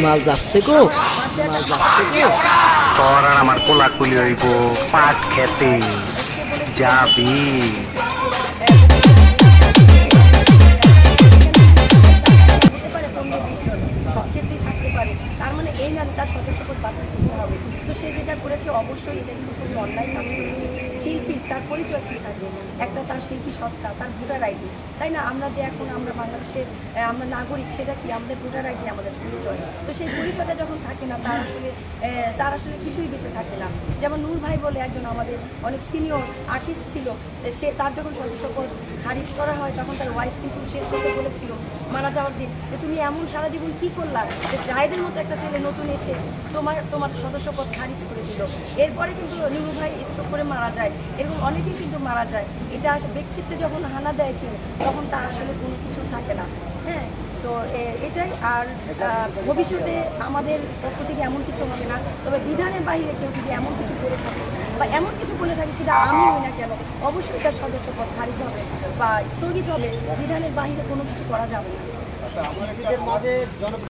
মাল যাচ্ছে গো, মাল যাচ্ছে গো। তোর আর আমার কোলাকুলি হইব পাট খেতে যাবি। সব ক্ষেত্রেই থাকতে পারে, তার মানে এই না তার সদস্যপদ বাতিল করতে হবে। তো সে যেটা করেছে অবশ্যই এটা কিন্তু খুবই অন্যায় কাজ করেছে। শিল্পী তার পরিচয় কী থাকবে? একটা তার শিল্পী সত্তা, তার ভোটার আইডি, তাই না? আমরা যে এখন আমরা বাংলাদেশের আমরা নাগরিক, সেটা কি আমাদের ভোটার আইডি, আমাদের পরিচয়। তো সেই পরিচয়টা যখন থাকে না, তার আসলে কিছুই বেঁচে থাকে না। যেমন নূর ভাই বলে একজন আমাদের অনেক সিনিয়র আর্টিস্ট ছিল, সে তার যখন সদস্যপদ খারিজ করা হয় তখন তার ওয়াইফ কিন্তু সে সাথে বলেছিল মারা যাওয়ার দিন যে তুমি এমন সারা জীবন কী করলা যে জায়েদের মতো একটা ছেলে নতুন এসে তোমার সদস্যপদ খারিজ করে দিল। এরপরে কিন্তু নুরু ভাই স্ট্রোক করে মারা যায়, এরকম অনেকেই কিন্তু মারা যায়। এটা ব্যক্তিত্বে যখন হানা দেয় কেউ, তখন তার আসলে কোনো কিছু থাকে না। হ্যাঁ, তো এটাই। আর ভবিষ্যতে আমাদের পক্ষ থেকে এমন কিছু হবে না, তবে বিধানের বাইরে কেউ যদি এমন কিছু করে থাকে বা এমন কিছু বলে থাকে, সেটা আমি হই না কেন, অবশ্যই তার সদস্যপদ খারিজ হবে বা স্থগিত হবে। বিধানের বাইরে কোনো কিছু করা যাবে না।